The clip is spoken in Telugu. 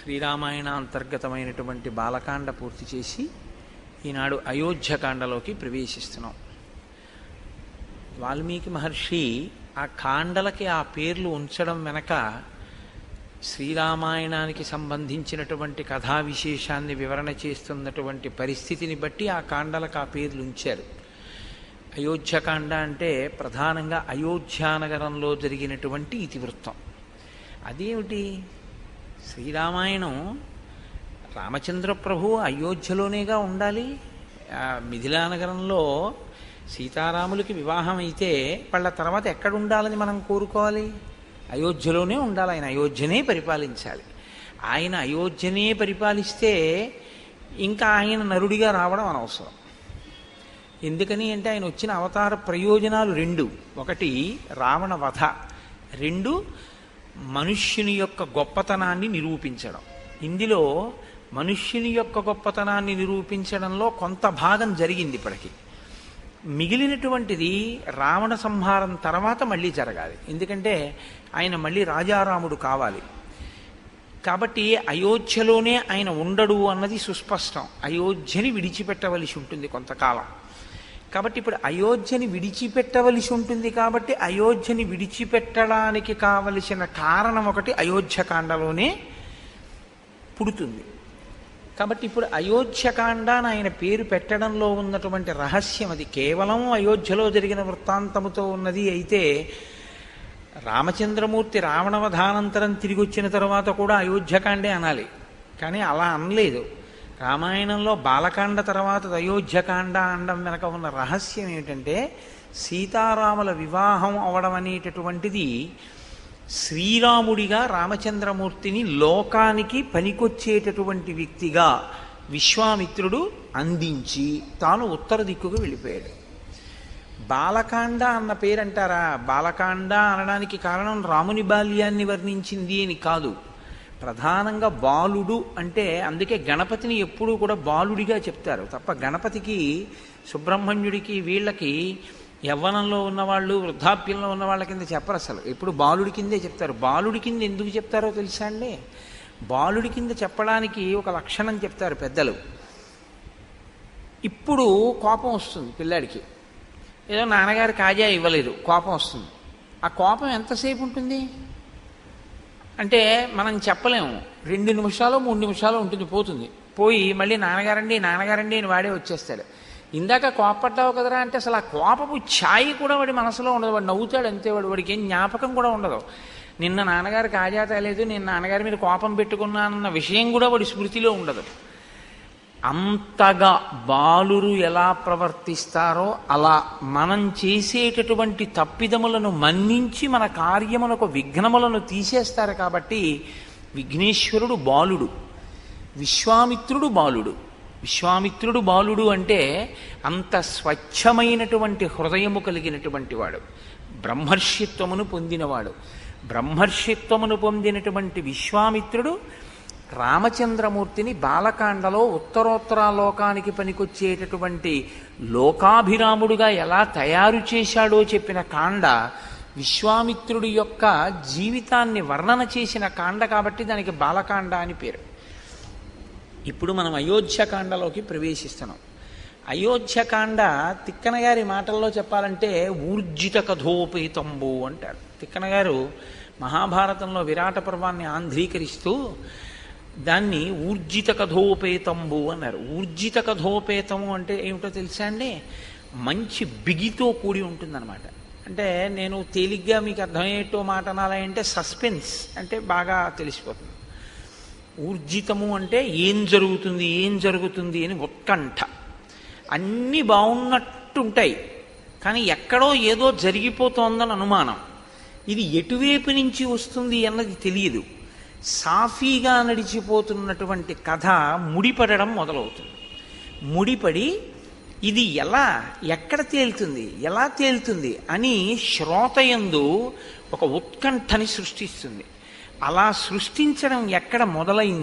శ్రీరామాయణ అంతర్గతమైనటువంటి బాలకాండ పూర్తి చేసి ఈనాడు అయోధ్యకాండలోకి ప్రవేశిస్తున్నాం. వాల్మీకి మహర్షి ఆ కాండలకి ఆ పేర్లు ఉంచడం వెనక శ్రీరామాయణానికి సంబంధించినటువంటి కథా విశేషాన్ని వివరణ చేస్తున్నటువంటి పరిస్థితిని బట్టి ఆ కాండలకు ఆ పేర్లు ఉంచారు. అయోధ్యకాండ అంటే ప్రధానంగా అయోధ్యానగరంలో జరిగినటువంటి ఇతివృత్తం. అదేమిటి? శ్రీరామాయణం రామచంద్ర ప్రభు అయోధ్యలోనేగా ఉండాలి. మిథిలానగరంలో సీతారాములకి వివాహం అయితే వాళ్ళ తర్వాత ఎక్కడ ఉండాలని మనం కోరుకోవాలి? అయోధ్యలోనే ఉండాలి. ఆయన అయోధ్యనే పరిపాలించాలి. ఆయన అయోధ్యనే పరిపాలిస్తే ఇంకా ఆయన నరుడిగా రావడం అనవసరం. ఎందుకని అంటే ఆయన వచ్చిన అవతార ప్రయోజనాలు రెండు: ఒకటి రావణ వధ, రెండు మనుష్యుని యొక్క గొప్పతనాన్ని నిరూపించడం. ఇందులో మనుష్యుని యొక్క గొప్పతనాన్ని నిరూపించడంలో కొంత భాగం జరిగింది ఇప్పటికీ. మిగిలినటువంటిది రావణ సంహారం తర్వాత మళ్ళీ జరగాలి. ఎందుకంటే ఆయన మళ్ళీ రాజారాముడు కావాలి. కాబట్టి అయోధ్యలోనే ఆయన ఉండడు అన్నది సుస్పష్టం. అయోధ్యని విడిచిపెట్టవలసి ఉంటుంది కొంతకాలం. కాబట్టి ఇప్పుడు అయోధ్యని విడిచిపెట్టవలసి ఉంటుంది. కాబట్టి అయోధ్యని విడిచిపెట్టడానికి కావలసిన కారణం ఒకటి అయోధ్యకాండలోనే పుడుతుంది. కాబట్టి ఇప్పుడు అయోధ్యకాండ అని ఆయన పేరు పెట్టడంలో ఉన్నటువంటి రహస్యం అది. కేవలం అయోధ్యలో జరిగిన వృత్తాంతముతో ఉన్నది అయితే రామచంద్రమూర్తి రావణవధానంతరం తిరిగి వచ్చిన తర్వాత కూడా అయోధ్యకాండే అనాలి. కానీ అలా అనలేదు. రామాయణంలో బాలకాండ తర్వాత అయోధ్యకాండ అనడం వెనక ఉన్న రహస్యం ఏమిటంటే సీతారాముల వివాహం అవడం అనేటటువంటిది శ్రీరాముడిగా రామచంద్రమూర్తిని లోకానికి పనికొచ్చేటటువంటి వ్యక్తిగా విశ్వామిత్రుడు అందించి తాను ఉత్తర దిక్కుకు వెళ్ళిపోయాడు. బాలకాండ అన్న పేరంటారా? బాలకాండ అనడానికి కారణం రాముని బాల్యాన్ని వర్ణించింది అని కాదు. ప్రధానంగా బాలుడు అంటే అందుకే గణపతిని ఎప్పుడూ కూడా బాలుడిగా చెప్తారు తప్ప గణపతికి, సుబ్రహ్మణ్యుడికి, వీళ్ళకి యవ్వనంలో ఉన్నవాళ్ళు, వృద్ధాప్యంలో ఉన్న వాళ్ళ కింద చెప్పరు. అసలు ఎప్పుడు బాలుడి కిందే చెప్తారు. బాలుడి కింద ఎందుకు చెప్తారో తెలుసా అండి? బాలుడి కింద చెప్పడానికి ఒక లక్షణం చెప్తారు పెద్దలు. ఇప్పుడు కోపం వస్తుంది పిల్లాడికి, ఏదో నాన్నగారు కాజా ఇవ్వలేదు, కోపం వస్తుంది. ఆ కోపం ఎంతసేపు ఉంటుంది అంటే మనం చెప్పలేము. 2 నిమిషాలు 3 నిమిషాలు ఉంటుంది, పోతుంది. పోయి మళ్ళీ నాన్నగారండి నాన్నగారండి అని వాడే వచ్చేస్తాడు. ఇందాక కోపపడ్డావు కదరా అంటే అసలు ఆ కోపపు ఛాయి కూడా వాడి మనసులో ఉండదు. వాడు నవ్వుతాడు అంతే. వాడికి ఏం జ్ఞాపకం కూడా ఉండదు. నిన్న నాన్నగారు కాజా తేలేదు, నేను నాన్నగారి మీద కోపం పెట్టుకున్నానన్న విషయం కూడా వాడి స్మృతిలో ఉండదు. అంతగా బాలురు ఎలా ప్రవర్తిస్తారో అలా మనం చేసేటటువంటి తప్పిదములను మన్నించి మన కార్యములకు విఘ్నములను తీసేస్తారు. కాబట్టి విఘ్నేశ్వరుడు బాలుడు, విశ్వామిత్రుడు బాలుడు. విశ్వామిత్రుడు బాలుడు అంటే అంత స్వచ్ఛమైనటువంటి హృదయము కలిగినటువంటి వాడు, బ్రహ్మర్షిత్వమును పొందినవాడు. బ్రహ్మర్షిత్వమును పొందినటువంటి విశ్వామిత్రుడు రామచంద్రమూర్తిని బాలకాండలో ఉత్తరోత్తరాలోకానికి పనికొచ్చేటటువంటి లోకాభిరాముడుగా ఎలా తయారు చేశాడో చెప్పిన కాండ విశ్వామిత్రుడి యొక్క జీవితాన్ని వర్ణన చేసిన కాండ. కాబట్టి దానికి బాలకాండ అని పేరు. ఇప్పుడు మనం అయోధ్యకాండలోకి ప్రవేశిస్తున్నాం. అయోధ్యకాండ తిక్కన గారి మాటల్లో చెప్పాలంటే ఊర్జిత కథోపేతంబు అంటారు. తిక్కన గారు మహాభారతంలో విరాట పర్వాన్ని ఆంధ్రీకరిస్తూ దాన్ని ఊర్జిత కథోపేతంబు అన్నారు. ఊర్జిత కథోపేతము అంటే ఏమిటో తెలుసా అండి? మంచి బిగితో కూడి ఉంటుందన్నమాట. అంటే నేను తేలిగ్గా మీకు అర్థమయ్యేటో మాట అనాలంటే సస్పెన్స్ అంటే బాగా తెలిసిపోతుంది. ఊర్జితము అంటే ఏం జరుగుతుంది ఏం జరుగుతుంది అని ఉత్కంఠ. అన్నీ బాగున్నట్టుంటాయి కానీ ఎక్కడో ఏదో జరిగిపోతోందని అనుమానం. ఇది ఎటువైపు నుంచి వస్తుంది అన్నది తెలియదు. సాఫీగా నడిచిపోతున్నటువంటి కథ ముడిపడడం మొదలవుతుంది. ముడిపడి ఇది ఎలా ఎక్కడ తేలుతుంది ఎలా తేలుతుంది అని శ్రోతయందు ఒక ఉత్కంఠని సృష్టిస్తుంది. అలా సృష్టించడం ఎక్కడ మొదలైంది